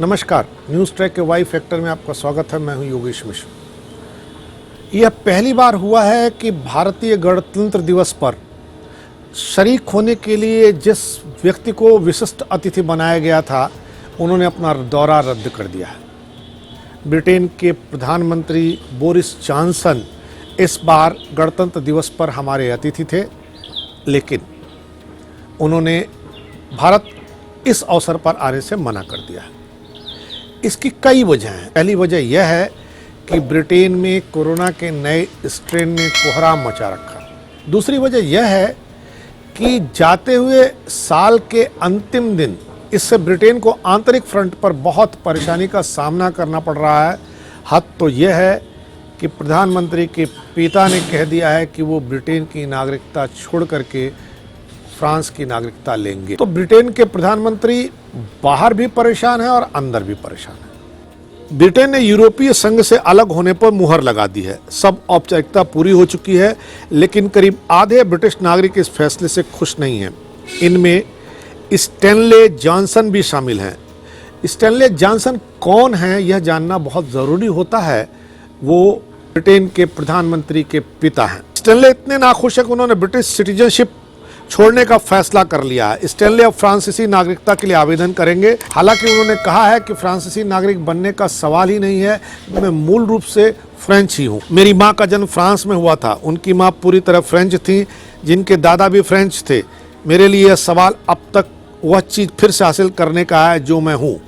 नमस्कार, news track के Y factor में आपका स्वागत है। मैं हूं योगेश मिश्र। यह पहली बार हुआ है कि भारतीय गणतंत्र दिवस पर शरीक होने के लिए जिस व्यक्ति को विशिष्ट अतिथि बनाया गया था, उन्होंने अपना दौरा रद्द कर दिया है। ब्रिटेन के प्रधानमंत्री बोरिस जॉनसन इस बार गणतंत्र दिवस पर हमारे अतिथि थे, लेकिन उन्होंने भारत इस अवसर पर आने से मना कर दिया है। इसकी कई वजह हैं। पहली वजह यह है कि ब्रिटेन में कोरोना के नए स्ट्रेन ने कोहराम मचा रखा। दूसरी वजह यह है कि जाते हुए साल के अंतिम दिन इससे ब्रिटेन को आंतरिक फ्रंट पर बहुत परेशानी का सामना करना पड़ रहा है। हद तो यह है कि प्रधानमंत्री के पिता ने कह दिया है कि वो ब्रिटेन की नागरिकता छोड़ करके फ्रांस की नागरिकता लेंगे। तो ब्रिटेन के प्रधानमंत्री बाहर भी परेशान है और अंदर भी परेशान है। ब्रिटेन ने यूरोपीय संघ से अलग होने पर मुहर लगा दी है। सब औपचारिकता पूरी हो चुकी है, लेकिन करीब आधे ब्रिटिश नागरिक इस फैसले से खुश नहीं हैं। इनमें स्टैनले जॉनसन भी शामिल हैं। स्टैनले जॉनसन कौन है, यह जानना बहुत ज़रूरी होता है। वो ब्रिटेन के प्रधानमंत्री के पिता हैं। स्टैनले इतने नाखुश है कि उन्होंने ब्रिटिश सिटीजनशिप छोड़ने का फैसला कर लिया है। स्टैनले अब फ्रांसीसी नागरिकता के लिए आवेदन करेंगे। हालांकि उन्होंने कहा है कि फ्रांसीसी नागरिक बनने का सवाल ही नहीं है, मैं मूल रूप से फ्रेंच ही हूँ। मेरी माँ का जन्म फ्रांस में हुआ था, उनकी माँ पूरी तरह फ्रेंच थी, जिनके दादा भी फ्रेंच थे। मेरे लिए यह सवाल अब तक वह चीज़ फिर से हासिल करने का है जो मैं हूँ।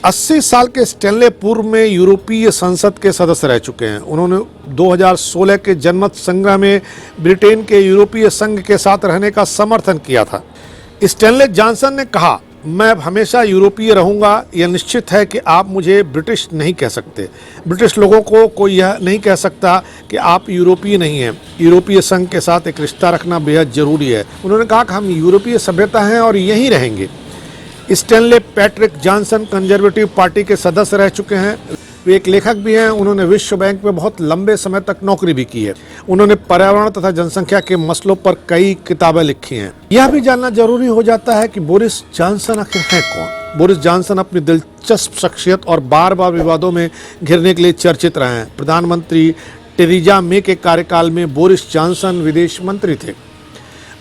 80 साल के स्टैनले पूर्व में यूरोपीय संसद के सदस्य रह चुके हैं। उन्होंने 2016 के जनमत संग्रह में ब्रिटेन के यूरोपीय संघ के साथ रहने का समर्थन किया था। स्टैनले जॉनसन ने कहा, मैं हमेशा यूरोपीय रहूंगा। यह निश्चित है कि आप मुझे ब्रिटिश नहीं कह सकते। ब्रिटिश लोगों को कोई यह नहीं कह सकता कि आप यूरोपीय नहीं हैं। यूरोपीय संघ के साथ एक रिश्ता रखना बेहद ज़रूरी है। उन्होंने कहा कि हम यूरोपीय सभ्यता हैं और यहीं रहेंगे। Stanley Patrick Johnson conservative party के सदस्य रह चुके हैं। वे एक लेखक भी हैं। उन्होंने विश्व बैंक में बहुत लंबे समय तक नौकरी भी की है। उन्होंने पर्यावरण तथा जनसंख्या के मसलों पर कई किताबें लिखी हैं। यह भी जानना जरूरी हो जाता है कि बोरिस जॉनसन आखिर हैं कौन। बोरिस जॉनसन अपनी दिलचस्प शख्सियत और बार बार विवादों में घिरने के लिए चर्चित रहे हैं। प्रधानमंत्री टेरेसा मे के कार्यकाल में बोरिस जॉनसन विदेश मंत्री थे।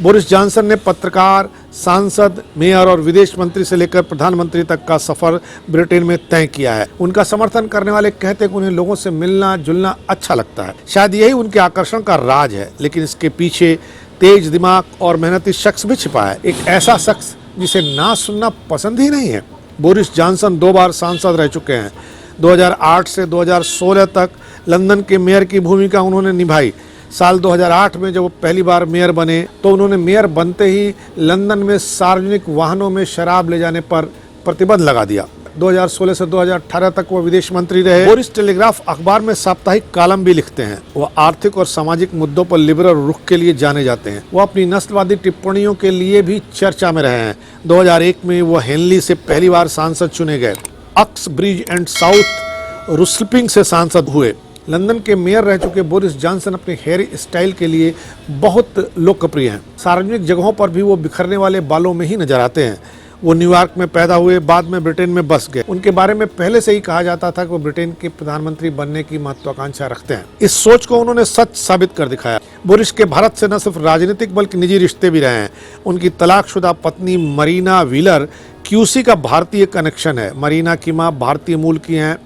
बोरिस जॉनसन ने पत्रकार, सांसद, मेयर और विदेश मंत्री से लेकर प्रधानमंत्री तक का सफर ब्रिटेन में तय किया है। उनका समर्थन करने वाले कहते हैं कि उन्हें लोगों से मिलना जुलना अच्छा लगता है। शायद यही उनके आकर्षण का राज है, लेकिन इसके पीछे तेज दिमाग और मेहनती शख्स भी छिपा है। एक ऐसा शख्स जिसे ना सुनना पसंद ही नहीं है। बोरिस जॉनसन 2 बार सांसद रह चुके हैं। 2008 से 2016 तक लंदन के मेयर की भूमिका उन्होंने निभाई। साल 2008 में जब वो पहली बार मेयर बने तो उन्होंने मेयर बनते ही लंदन में सार्वजनिक वाहनों में शराब ले जाने पर प्रतिबंध लगा दिया। 2016 से 2018 तक वो विदेश मंत्री रहे। बोरिस टेलीग्राफ अखबार में साप्ताहिक कॉलम भी लिखते हैं। वो आर्थिक और सामाजिक मुद्दों पर लिबरल रुख के लिए जाने जाते हैं। वो अपनी नस्लवादी टिप्पणियों के लिए भी चर्चा में रहे हैं। 2001 में वो हेनली से पहली बार सांसद चुने गए। अक्सब्रिज एंड साउथ रुस्लपिंग से सांसद हुए। लंदन के मेयर रह चुके बोरिस जॉनसन अपने हेयर स्टाइल के लिए बहुत लोकप्रिय हैं। सार्वजनिक जगहों पर भी वो बिखरने वाले बालों में ही नजर आते हैं। वो न्यूयॉर्क में पैदा हुए, बाद में ब्रिटेन में बस गए। उनके बारे में पहले से ही कहा जाता था कि वो ब्रिटेन के प्रधानमंत्री बनने की महत्वाकांक्षा रखते हैं। इस सोच को उन्होंने सच साबित कर दिखाया। बोरिस के भारत से न सिर्फ राजनीतिक बल्कि निजी रिश्ते भी रहे हैं। उनकी तलाकशुदा पत्नी मरीना व्हीलर क्यूसी का भारतीय कनेक्शन है। मरीना की माँ भारतीय मूल की हैं।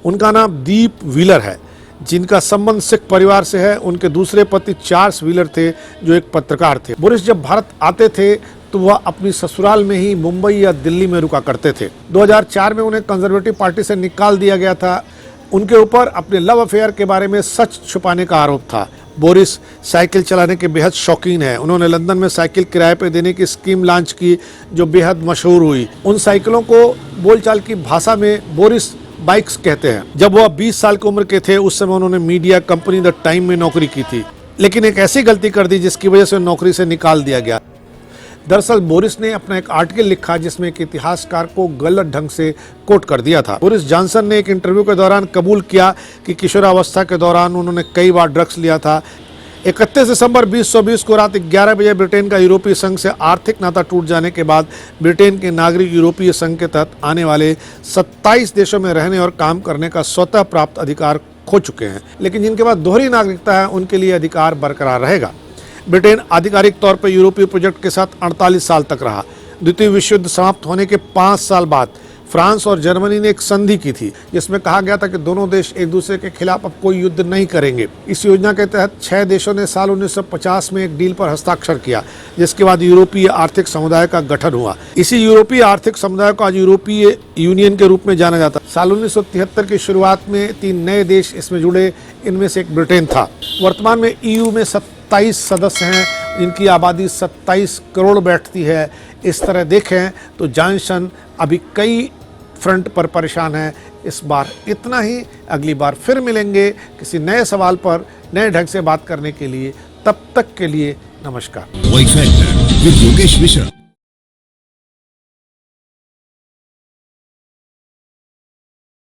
उनका नाम दीप व्हीलर है, जिनका संबंध सिख परिवार से है। उनके दूसरे पति चार्ल्स व्हीलर थे, जो एक पत्रकार थे। बोरिस जब भारत आते थे तो वह अपनी ससुराल में ही मुंबई या दिल्ली में रुका करते थे। 2004 में उन्हें कंजर्वेटिव पार्टी से निकाल दिया गया था। उनके ऊपर अपने लव अफेयर के बारे में सच छुपाने का आरोप था। बोरिस साइकिल चलाने के बेहद शौकीन है। उन्होंने लंदन में साइकिल किराए पर देने की स्कीम लॉन्च की, जो बेहद मशहूर हुई। उन साइकिलों को बोलचाल की भाषा में बोरिस बाइक्स कहते हैं। जब वह 20 साल की उम्र के थे, उस समय उन्होंने मीडिया कंपनी द टाइम में नौकरी की थी, लेकिन एक ऐसी गलती कर दी जिसकी वजह से नौकरी से निकाल दिया गया। दरअसल बोरिस ने अपना एक आर्टिकल लिखा जिसमें एक इतिहासकार को गलत ढंग से कोट कर दिया था। बोरिस जॉनसन ने एक इंटरव्यू के दौरान कबूल किया कि किशोरावस्था के दौरान उन्होंने कई बार ड्रग्स लिया था। 31 दिसंबर 2020 को रात 11 बजे ब्रिटेन का यूरोपीय संघ से आर्थिक नाता टूट जाने के बाद ब्रिटेन के नागरिक यूरोपीय संघ के तहत आने वाले 27 देशों में रहने और काम करने का स्वतः प्राप्त अधिकार खो चुके हैं, लेकिन जिनके पास दोहरी नागरिकता है उनके लिए अधिकार बरकरार रहेगा। ब्रिटेन आधिकारिक तौर पर यूरोपीय प्रोजेक्ट के साथ 48 साल तक रहा। द्वितीय विश्व युद्ध समाप्त होने के 5 साल बाद फ्रांस और जर्मनी ने एक संधि की थी जिसमें कहा गया था कि दोनों देश एक दूसरे के खिलाफ अब कोई युद्ध नहीं करेंगे। इस योजना के तहत 6 देशों ने साल 1950 में एक डील पर हस्ताक्षर किया, जिसके बाद यूरोपीय आर्थिक समुदाय का गठन हुआ। इसी यूरोपीय आर्थिक समुदाय को आज यूरोपीय यूनियन के रूप में जाना जाता है। साल 1973 की शुरुआत में 3 नए देश इसमें जुड़े, इनमें से एक ब्रिटेन था। वर्तमान में EU में 27 सदस्य हैं, इनकी आबादी 27 करोड़ बैठती है। इस तरह देखें तो जॉनसन अभी कई फ्रंट पर परेशान है। इस बार इतना ही, अगली बार फिर मिलेंगे किसी नए सवाल पर नए ढंग से बात करने के लिए। तब तक के लिए नमस्कार। Y factor with Yogesh Mishra.